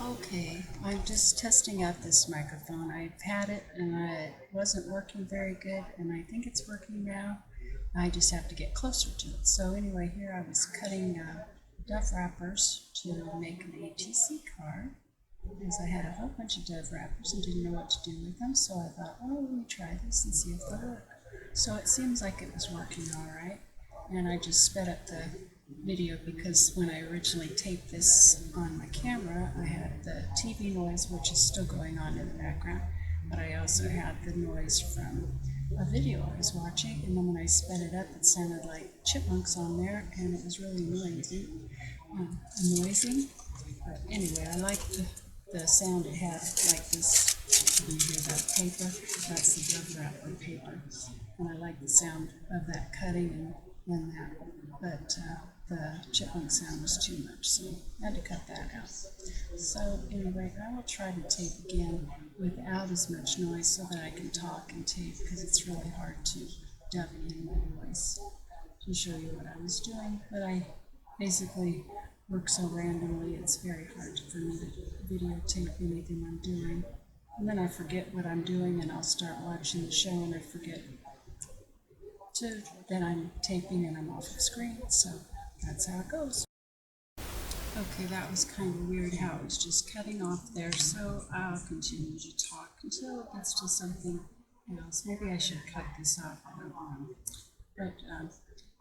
Okay, I'm just testing out this microphone. I've had it and it wasn't working very good, and I think it's working now. I just have to get closer to it. So anyway, here I was cutting dove wrappers to make an ATC card, because I had a whole bunch of dove wrappers and didn't know what to do with them. So I thought, oh, let me try this and see if they'll work. So it seems like it was working all right, and I just sped up the video because when I originally taped this on my camera, I had the TV noise, which is still going on in the background, but I also had the noise from a video I was watching, and then when I sped it up, it sounded like chipmunks on there, and it was really noisy. But anyway, I like the sound it had, like this. You hear that paper? That's the dove wrapper paper, and I like the sound of that cutting and that, but the chipmunk sound was too much, so I had to cut that out. So anyway, I will try to tape again without as much noise so that I can talk and tape, because it's really hard to dub in my voice to show you what I was doing. But I basically work so randomly, it's very hard for me to videotape anything I'm doing. And then I forget what I'm doing, and I'll start watching the show and I forget that I'm taping and I'm off the screen. So that's how it goes. Okay, that was kind of weird how it was just cutting off there, so I'll continue to talk until it gets to something else. Maybe I should cut this off, I don't know. But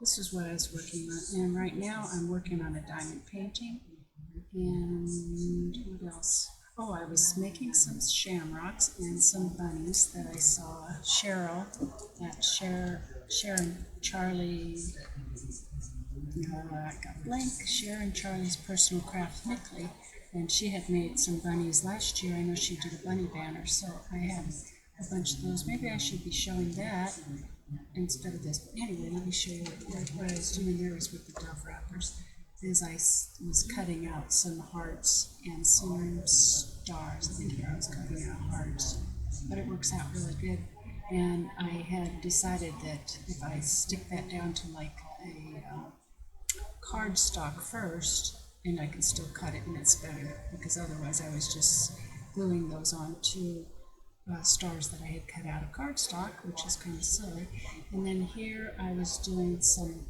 this is what I was working on, and right now I'm working on a diamond painting. And what else? Oh, I was making some shamrocks and some bunnies that I saw Cheryl, that Cher and Charlie, I got blank, Cher and Charlie's personal craft Mickley, and she had made some bunnies last year. I know she did a bunny banner, so I had a bunch of those. Maybe I should be showing that instead of this. Anyway, let me show you what I was doing there was with the dove wrappers. Is I was cutting out some hearts and some stars. I think I was cutting out hearts, but it works out really good. And I had decided that if I stick that down to like a cardstock first, and I can still cut it and it's better, because otherwise I was just gluing those on to stars that I had cut out of cardstock, which is kind of silly. And then here I was doing some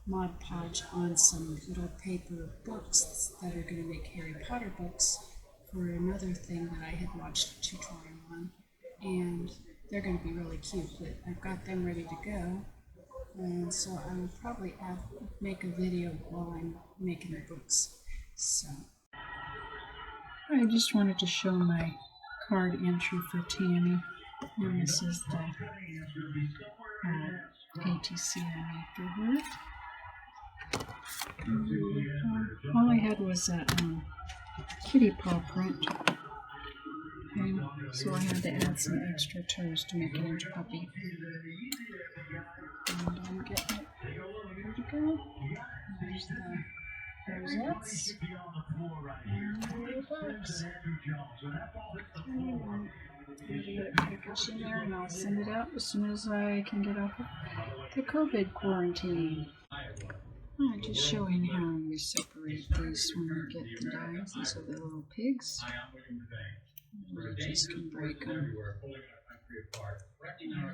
Mod Podge on some little paper books that are going to make Harry Potter books for another thing that I had watched a tutorial on, and they're going to be really cute, but I've got them ready to go, and so I will probably make a video while I'm making the books. So I just wanted to show my card entry for Tammy, and this is the ATC I made for her. All I had was a kitty paw print, and so I had to add some extra toes to make it into a puppy. And I'm getting it ready to go. There's the rosettes and the little box. I'm going to get it packaged in there, and I'll send it out as soon as I can get off of the COVID quarantine. Just showing how you separate these when you get the dies. These are the little pigs. You just can break them.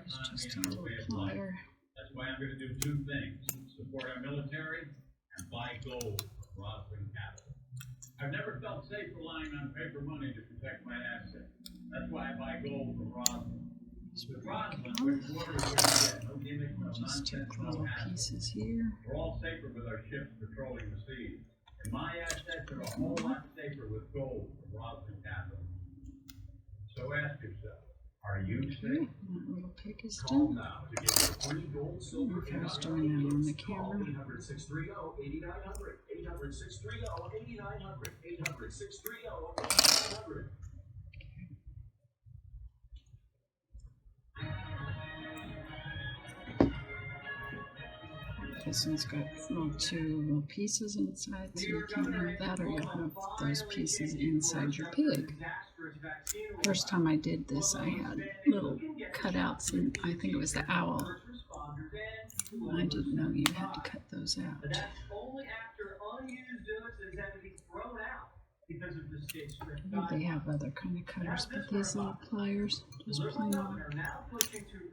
It's just a little plier. That's why I'm going to do two things: support our military and buy gold from Roslyn Capital. I've never felt safe relying on paper money to protect my assets. That's why I buy gold from Roslyn. With Roslyn, which water is going to get no gimmicks, no nonsense, no hassle. We're all safer with our ships patrolling the seas. And my assets are a whole lot safer with gold from Roslyn Capital. So ask yourself, are you safe? That little pig is Call done. now to get your free gold, silver, I was doing that on the camera. 800-630-8900. 800-630-8900. 800-630-8900. This one's got two little pieces inside, so you can't have that, or you'll have those pieces inside your pig. First time I did this, I had little cutouts, and I think it was the owl. I didn't know you had to cut those out. That's only after unused goods that have to be thrown out. because of the state's strict I think they have other kind of cutters, but these little pliers, just plain old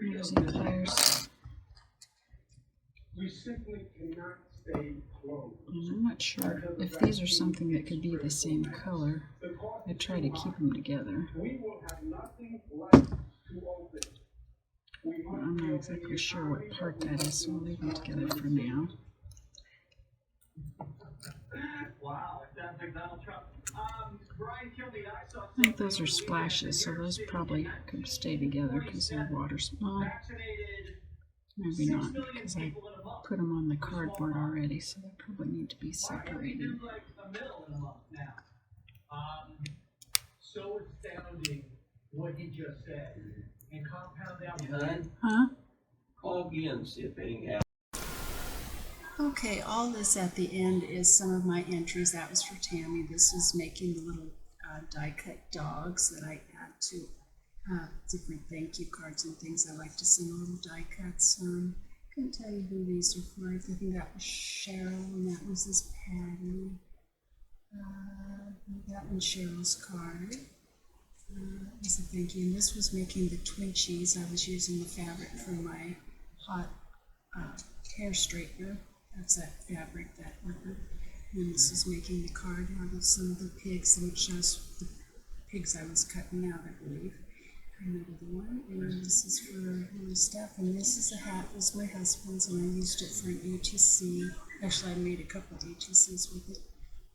nosy pliers. We simply cannot stay closed. And I'm not sure if these are something that could be the same color. I try to keep them together. We will have nothing left to open. I'm not exactly sure what part that is, so we'll leave them together for now. Wow, it sounds like Donald Trump. Brian killed me. I saw I think those are splashes, so those probably could stay together because they're water small. Maybe not, because I put them on the cardboard already, so they probably need to be separated. Like a middle in a month now. So astounding what he just said. And compound that. Huh? Call again and see if anything happens. Okay, all this at the end is some of my entries. That was for Tammy. This is making the little die-cut dogs that I add to different thank you cards and things. I like to send little die cuts. Couldn't tell you who these are for. I think that was Cheryl, and that was this Patti. That one's Cheryl's card. That was a thank you. And this was making the Twinchies. I was using the fabric from my hot hair straightener. That's that fabric, that liquid. And this is making the card out of some of the pigs, which shows the pigs I was cutting out, I believe. Another one, and this is for Woolysteph, and this is a hat. It was my husband's, and I used it for an ATC. Actually, I made a couple of ATCs with it.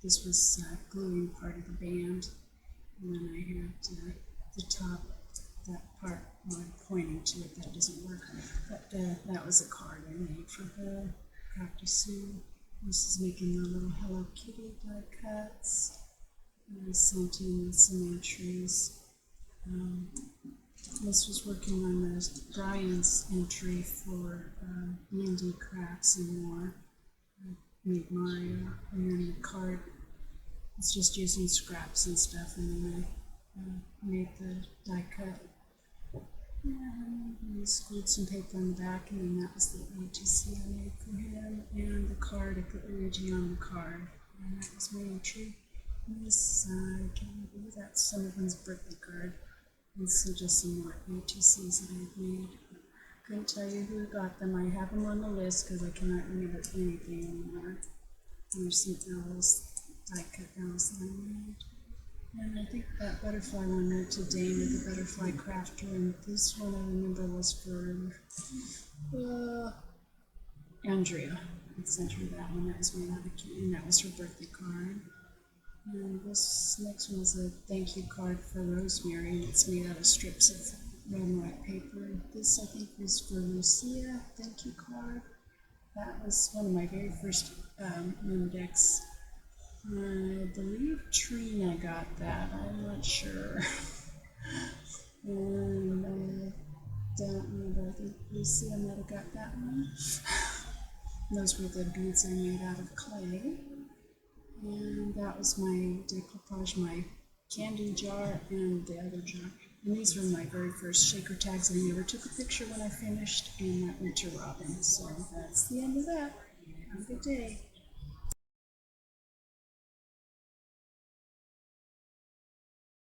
This was gluing part of the band, and then I had the top, that part, well, I'm pointing to it, that doesn't work, but that was a card I made for her. Crafty Sue. This is making the little Hello Kitty die cuts. And I sent in some entries. This was working on Brian's entry for D&D Crafts and More. I made Mario, and then the card was just using scraps and stuff, and then I made the die cut. And I screwed some paper on the back, and then that was the ATC I made for him. And the card, I put Luigi on the card, and that was my entry. And this, I can't believe that's someone's birthday card. And so just some more ATCs that I've made. Couldn't tell you who got them. I have them on the list because I cannot remember anything anymore. And there's some owls, die-cut owls that I made. And I think that butterfly one went to Dana, the Butterfly Crafter, and this one I remember was for Andrea. I sent her that one. That was made out of candy, and that was her birthday card. And this next one is a thank you card for Rosemary, and it's made out of strips of red and white paper. This, I think, was for Lucia, thank you card. That was one of my very first moon decks. I believe Trina got that, I'm not sure. And I don't remember, I think Lucia might have got that one. Those were the beads I made out of clay. And that was my decoupage, my candy jar, and the other jar. And these were my very first shaker tags. I never took a picture when I finished, and that went to Robin. So that's the end of that. Have a good day.